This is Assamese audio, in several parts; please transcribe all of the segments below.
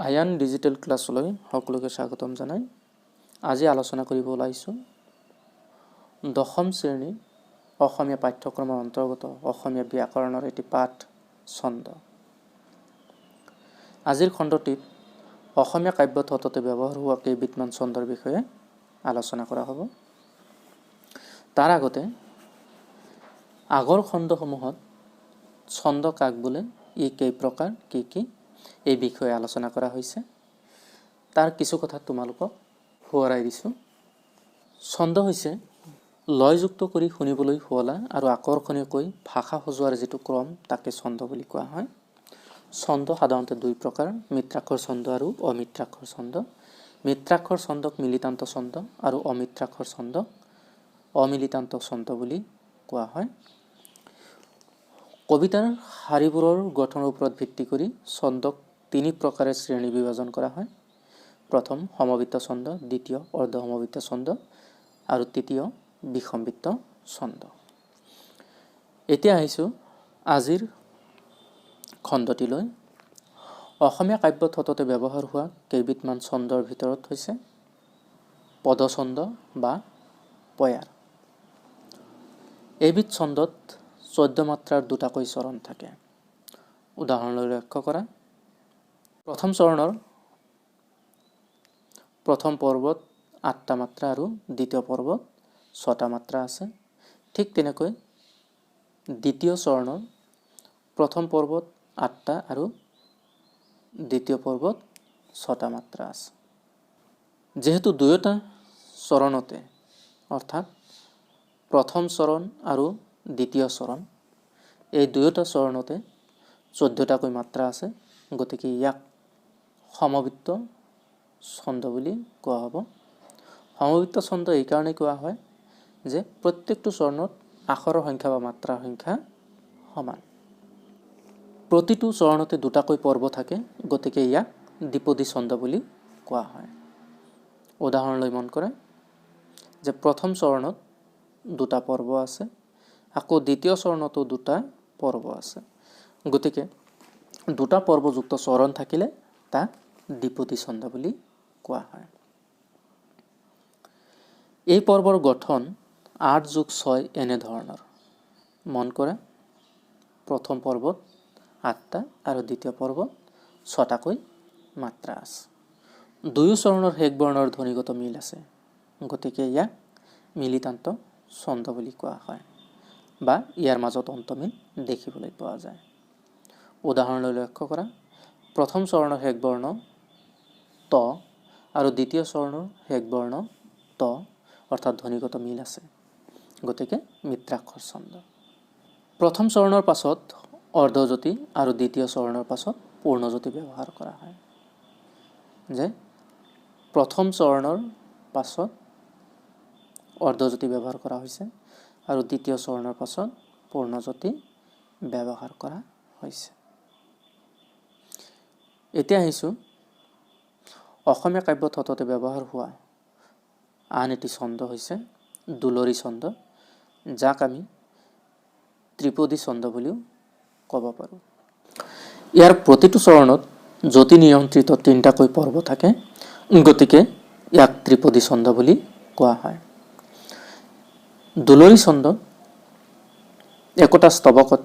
আয়ান ডিজিটেল ক্লাছলৈ সকলোকে স্বাগতম জনাই আজি আলোচনা কৰিব ওলাইছো দশম শ্ৰেণীৰ অসমীয়া পাঠ্যক্ৰমৰ অন্তৰ্গত অসমীয়া ব্যাকৰণৰ এটি পাঠ ছন্দ। আজিৰ খণ্ডটিত অসমীয়া কাব্য তত্ত্বতে ব্যৱহাৰ হোৱা কেইবিধমান ছন্দৰ বিষয়ে আলোচনা কৰা হ'ব। তাৰ আগতে আগৰ খণ্ডসমূহত ছন্দ কাক বোলে, ই কেই প্ৰকাৰ, কি এই বিষয়ে আলোচনা কৰা হৈছে। তাৰ কিছু কথা তোমালোকক সোঁৱৰাই দিছোঁ। ছন্দ হৈছে লয়যুক্ত কৰি শুনিবলৈ শুৱলা আৰু আকৰ্ষণীয়কৈ ভাষা সজোৱাৰ যিটো ক্ৰম তাকে ছন্দ বুলি কোৱা হয়। ছন্দ সাধাৰণতে দুই প্ৰকাৰ, মিত্ৰাক্ষৰ ছন্দ আৰু অমিত্ৰাক্ষৰ ছন্দ। মিত্ৰাক্ষৰ ছন্দক মিলিতান্ত ছন্দ আৰু অমিত্ৰাক্ষৰ ছন্দক অমিলিতান্ত ছন্দ বুলি কোৱা হয়। কবিতাৰ শাৰীবোৰৰ গঠনৰ ওপৰত ভিত্তি কৰি ছন্দক তিনি প্ৰকাৰে শ্ৰেণী বিভাজন কৰা হয়। প্ৰথম সমবৃত্ত ছন্দ, দ্বিতীয় অৰ্ধ সমবৃত্ত ছন্দ আৰু তৃতীয় বিষমবৃত্ত ছন্দ। এতিয়া আহিছোঁ আজিৰ খণ্ডটিলৈ। অসমীয়া কাব্য তত্ত্বতে ব্যৱহাৰ হোৱা কেইবিধমান ছন্দৰ ভিতৰত হৈছে পদছন্দ বা পয়াৰ। এইবিধ ছন্দত 14 মাত্ৰাৰ দুটাকৈ চৰণ থাকে। উদাহৰণলৈ লক্ষ্য কৰা। প্ৰথম চৰণৰ প্ৰথম পৰ্বত 8টা মাত্ৰা আৰু দ্বিতীয় পৰ্বত 6টা মাত্ৰা আছে। ঠিক তেনেকৈ দ্বিতীয় চৰণৰ প্ৰথম পৰ্বত 8টা আৰু দ্বিতীয় পৰ্বত 6টা মাত্ৰা আছে। যেহেতু দুয়োটা চৰণতে অৰ্থাৎ প্ৰথম চৰণ আৰু দ্বিতীয় চৰণ এই দুয়োটা চৰণতে 14টাকৈ মাত্ৰা আছে, গতিকে ইয়াক সমবৃত্ত ছন্দ বুলি কোৱা হ'ব। সমবৃত্ত ছন্দ এইকাৰণে কোৱা হয় যে প্ৰত্যেকটো চৰণত আখৰৰ সংখ্যা বা মাত্ৰাৰ সংখ্যা সমান। প্ৰতিটো চৰণতে দুটাকৈ পৰ্ব থাকে, গতিকে ইয়াক দ্বিপদী ছন্দ বুলি কোৱা হয়। উদাহৰণলৈ মন কৰা যে প্ৰথম চৰণত দুটা পৰ্ব আছে, আকৌ দ্বিতীয় চৰণতো দুটা পৰ্ব আছে, গতিকে দুটা পৰ্বযুক্ত চৰণ থাকিলে তাক দ্বিপদী ছন্দ বুলি কোৱা হয়। এই পৰ্বৰ গঠন 8+6 এনেধৰণৰ। মন কৰা, প্ৰথম পৰ্বত 8টা আৰু দ্বিতীয় পৰ্বত 6টাকৈ মাত্ৰা আছে। দুয়ো চৰণৰ শেষ বৰ্ণৰ ধ্বনিগত মিল আছে, গতিকে ইয়াক মিলিতান্ত ছন্দ বুলি কোৱা হয় বা ইয়াৰ মাজত অন্তমিল দেখিবলৈ পোৱা যায়। উদাহৰণলৈ লক্ষ্য কৰা। প্ৰথম চৰণৰ শেষ বৰ্ণ ত আৰু দ্বিতীয় চৰণৰ শেষ বৰ্ণ ত অৰ্থাৎ ধ্বনিগত মিল আছে, গতিকে মিত্ৰাক্ষৰ ছন্দ। প্ৰথম চৰণৰ পাছত অৰ্ধজ্যোতি আৰু দ্বিতীয় চৰণৰ পাছত পূৰ্ণজ্যোতি ব্যৱহাৰ কৰা হয়। যে প্ৰথম চৰণৰ পাছত অৰ্ধজ্যোতি ব্যৱহাৰ কৰা হৈছে আৰু দ্বিতীয় চৰণৰ পাছত পূৰ্ণজ্যোতি ব্যৱহাৰ কৰা হৈছে। এতিয়া আহিছোঁ অসমীয়া কাব্য তত্ত্বতে ব্যৱহাৰ হোৱা আন এটি ছন্দ হৈছে দুলৰী ছন্দ, যাক আমি ত্ৰিপদী ছন্দ বুলিও ক'ব পাৰোঁ। ইয়াৰ প্ৰতিটো চৰণত জ্যোতি নিয়ন্ত্ৰিত 3টাকৈ পৰ্ব থাকে, গতিকে ইয়াক ত্ৰিপদী ছন্দ বুলি কোৱা হয়। দুলৰী ছন্দত একোটা স্তৱকত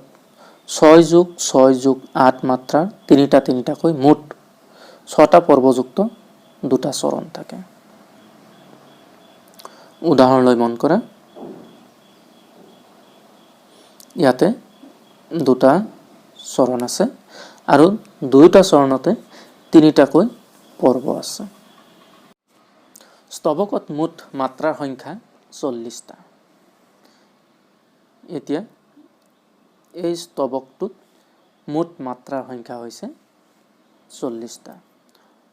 6+6+8 মাত্ৰাৰ তিনিটাকৈ মুঠ 6টা পৰ্বযুক্ত দুটা চৰণ থাকে। উদাহৰণলৈ মন কৰা। ইয়াতে দুটা চৰণ আছে আৰু দুয়োটা চৰণতে 3টাকৈ পৰ্ব আছে। স্তৱকত মুঠ মাত্ৰাৰ সংখ্যা 40টা। এতিয়া এই স্তৱকটোত মুঠ মাত্ৰাৰ সংখ্যা হৈছে 40টা।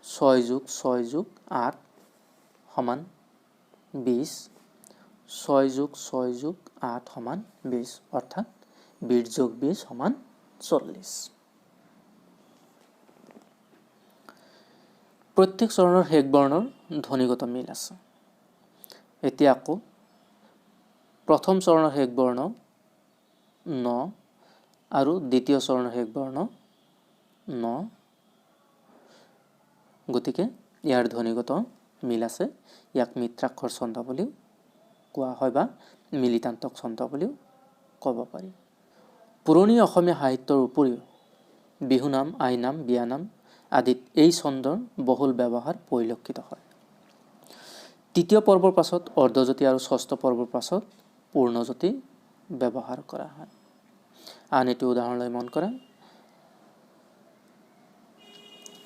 6+6+8 সমান 20, 6+6+8 সমান 20, অৰ্থাৎ 20+20 সমান 40। প্ৰত্যেক চৰণৰ শেষ বৰ্ণৰ ধ্বনিগত মিল আছে। এতিয়া আকৌ প্ৰথম চৰণৰ শেষ বৰ্ণ ন আৰু দ্বিতীয় চৰণৰ শেষ বৰ্ণ ন গতিকে ইয়াৰ ধ্বনিগত মিল আছে। ইয়াক মিত্ৰাক্ষৰ ছন্দ বুলিও কোৱা হয় বা মিলিতান্তক ছন্দ বুলিও ক'ব পাৰি। পুৰণি অসমীয়া সাহিত্যৰ উপৰিও বিহুনাম, আইনাম, বিয়ানাম আদিত এই ছন্দৰ বহুল ব্যৱহাৰ পৰিলক্ষিত হয়। তৃতীয় পৰ্বৰ পাছত অৰ্ধজ্যোতি আৰু ষষ্ঠ পৰ্বৰ পাছত পূৰ্ণজ্যোতি ব্যৱহাৰ কৰা হয়। আন এটি উদাহৰণ লৈ মন কৰা।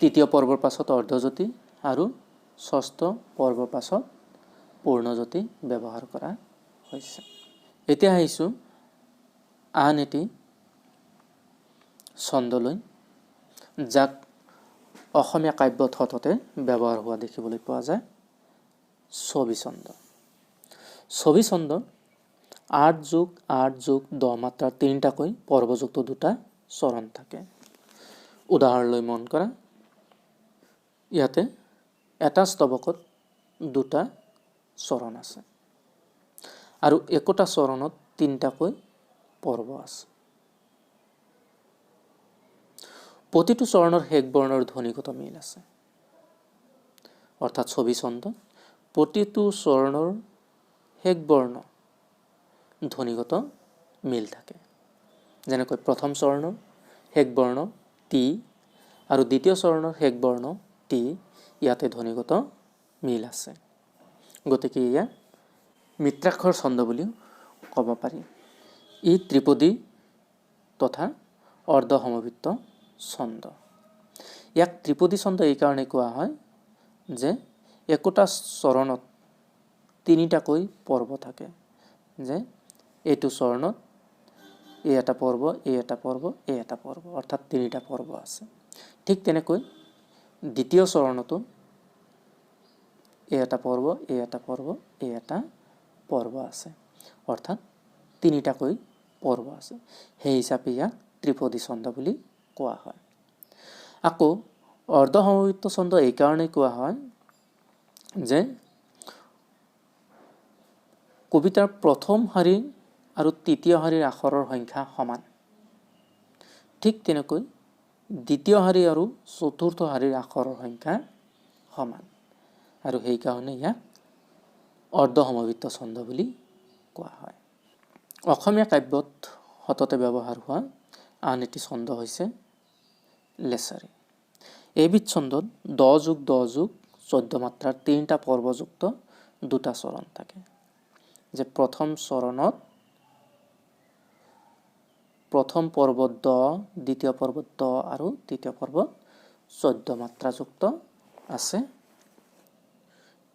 তৃতীয় পৰ্বৰ পাছত অৰ্ধজ্যোতি আৰু ষষ্ঠ পৰ্বৰ পাছত পূৰ্ণজ্যোতি ব্যৱহাৰ কৰা হৈছে। এতিয়া আহিছোঁ আন এটি ছন্দলৈ, যাক অসমীয়া কাব্যত সততে ব্যৱহাৰ হোৱা দেখিবলৈ পোৱা যায়, ছবি ছন্দ। ছবি ছন্দ ৮+৮+১০ মাত্ৰাৰ ৩টাকৈ পৰ্বযুক্ত 2টা চৰণ থাকে। উদাহৰণ লৈ মন কৰা। ইয়াতে এটা স্তৱকত 2টা চৰণ আছে আৰু একোটা চৰণত 3টাকৈ পৰ্ব আছে। প্ৰতিটো চৰণৰ শেষ বৰ্ণৰ ধ্বনিগত মিল আছে। অৰ্থাৎ ছবি ছন্দ প্ৰতিটো চৰণৰ শেষ বৰ্ণ ধ্বনিগত মিল থাকে। যেনেকৈ প্ৰথম চৰণৰ শেষ বৰ্ণ টি আৰু দ্বিতীয় চৰণৰ শেষ বৰ্ণ টি, ইয়াতে ধ্বনিগত মিল আছে। গতিকে ইয়াক মিত্ৰাক্ষৰ ছন্দ বুলিও ক'ব পাৰি। ই ত্ৰিপদী তথা অৰ্ধ সমবৃত্ত ছন্দ। ইয়াক ত্ৰিপদী ছন্দ এইকাৰণে কোৱা হয় যে একোটা চৰণত 3টাকৈ পৰ্ব থাকে। যে এইটো চৰণত এই এটা পৰ্ব, এই এটা পৰ্ব, এই এটা পৰ্ব, অৰ্থাৎ 3টা পৰ্ব আছে। ঠিক তেনেকৈ দ্বিতীয় চৰণতো এই এটা পৰ্ব, এই এটা পৰ্ব, এই এটা পৰ্ব আছে, অৰ্থাৎ 3টাকৈ পৰ্ব আছে। সেই হিচাপে ইয়াক ত্ৰিপদী ছন্দ বুলি কোৱা হয়। আকৌ অৰ্ধ সমবৃত্ত ছন্দ এইকাৰণেই কোৱা হয় যে কবিতাৰ প্ৰথম শাৰী আৰু তৃতীয় শাৰীৰ আখৰৰ সংখ্যা সমান। ঠিক তেনেকৈ দ্বিতীয় শাৰী আৰু চতুৰ্থ শাৰীৰ আখৰৰ সংখ্যা সমান, আৰু সেইকাৰণে ইয়াক অৰ্ধ সমবৃত্ত ছন্দ বুলি কোৱা হয়। অসমীয়া কাব্যত সততে ব্যৱহাৰ হোৱা আন এটি ছন্দ হৈছে লেছাৰী। এইবিধ ছন্দত 10+10+14 মাত্ৰাৰ 3টা পৰ্বযুক্ত 2টা চৰণ থাকে। যে প্ৰথম চৰণত প্ৰথম পৰ্বত দ, দ্বিতীয় পৰ্বত দ আৰু তৃতীয় পৰ্বত 14 মাত্ৰাযুক্ত আছে।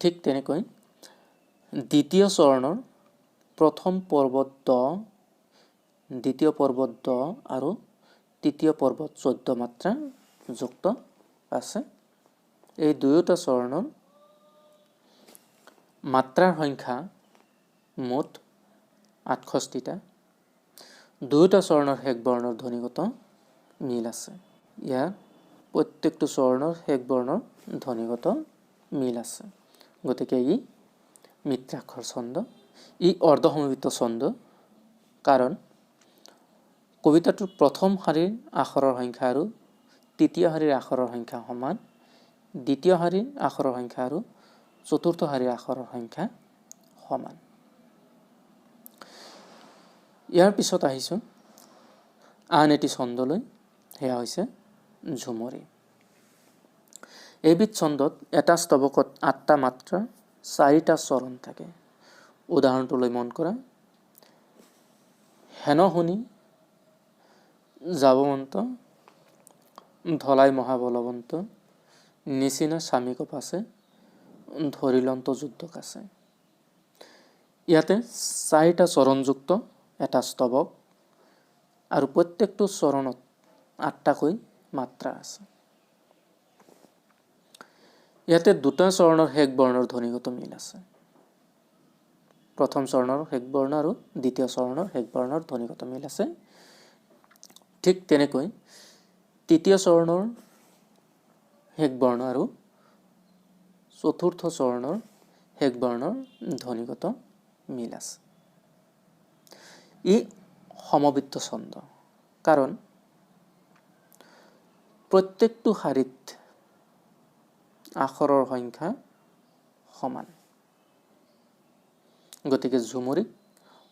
ঠিক তেনেকৈ দ্বিতীয় চৰণৰ প্ৰথম পৰ্বত দ, দ্বিতীয় পৰ্বত দ আৰু তৃতীয় পৰ্বত 14 মাত্ৰা যুক্ত আছে। এই দুয়োটা চৰণৰ মাত্ৰাৰ সংখ্যা মুঠ 68টা। দুয়োটা চৰণৰ শেষ বৰ্ণৰ ধ্বনিগত মিল আছে। ইয়াৰ প্ৰত্যেকটো চৰণৰ শেষ বৰ্ণৰ ধ্বনিগত মিল আছে। গতিকে ই মিত্ৰাক্ষৰ ছন্দ। ই অৰ্ধ সমবৃত্ত ছন্দ, কাৰণ কবিতাটোৰ প্ৰথম শাৰীৰ আখৰৰ সংখ্যা আৰু তৃতীয় শাৰীৰ আখৰৰ সংখ্যা সমান, দ্বিতীয় শাৰীৰ আখৰৰ সংখ্যা আৰু চতুৰ্থ শাৰীৰ আখৰৰ সংখ্যা সমান। ইয়াৰ পিছত আহিছোঁ আন এটি ছন্দলৈ, সেয়া হৈছে ঝুমৰি। এইবিধ ছন্দত এটা স্তৱকত 8টা মাত্ৰা 4টা চৰণ থাকে। উদাহৰণটোলৈ মন কৰা। হেন শুনি যাবৱন্ত, ধলাই মহাবলৱন্ত, নিচিনা স্বামীক পাছে, ধৰিলন্ত যুদ্ধক আছে। ইয়াতে 4টা চৰণযুক্ত এটা স্তৱক আৰু প্ৰত্যেকটো চৰণত 8টাকৈ মাত্ৰা আছে। ইয়াতে 2টা চৰণৰ শেষ বৰ্ণৰ ধ্বনিগত মিল আছে। প্ৰথম চৰণৰ শেষ বৰ্ণ আৰু দ্বিতীয় চৰণৰ শেষ বৰ্ণৰ ধ্বনিগত মিল আছে। ঠিক তেনেকৈ তৃতীয় চৰণৰ শেষ বৰ্ণ আৰু চতুৰ্থ চৰণৰ শেষ বৰ্ণৰ ধ্বনিগত মিল আছে। ই সমবৃত্ত ছন্দ, কাৰণ প্ৰত্যেকটো শাৰীত আখৰৰ সংখ্যা সমান। গতিকে ঝুমুৰিক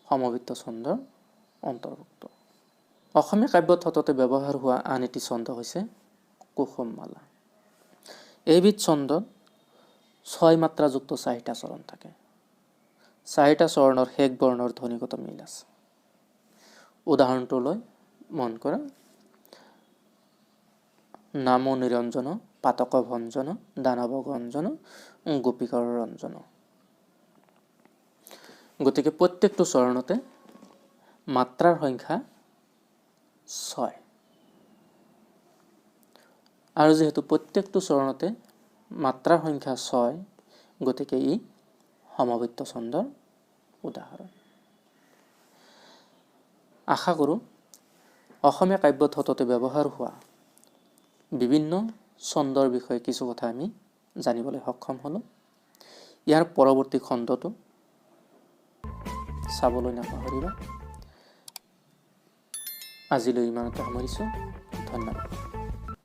সমবৃত্ত ছন্দৰ অন্তৰ্ভুক্ত। অসমীয়া কাব্যত সততে ব্যৱহাৰ হোৱা আন এটি ছন্দ হৈছে কুসুমমালা। এইবিধ ছন্দত 6 মাত্ৰাযুক্ত 4টা চৰণ থাকে। 4টা চৰণৰ শেষ বৰ্ণৰ ধ্বনিগত মিল আছে। উদাহৰণটো লৈ মন কৰা। নাম নিৰঞ্জন পাতক ভঞ্জন দানৱ গঞ্জন গোপীকৰ ৰঞ্জন। গতিকে প্ৰত্যেকটো চৰণতে মাত্ৰাৰ সংখ্যা 6 আৰু যেহেতু প্ৰত্যেকটো চৰণতে মাত্ৰাৰ সংখ্যা 6 গতিকে ই সমবৃত্ত ছন্দৰ উদাহৰণ। আশা কৰোঁ অসমীয়া কাব্যত সততে ব্যৱহাৰ হোৱা বিভিন্ন ছন্দৰ বিষয়ে কিছু কথা আমি জানিবলৈ সক্ষম হ'লোঁ। ইয়াৰ পৰৱৰ্তী খণ্ডটো চাবলৈ নাপাহৰিবা। আজিলৈ ইমানতে সামৰিছোঁ। ধন্যবাদ।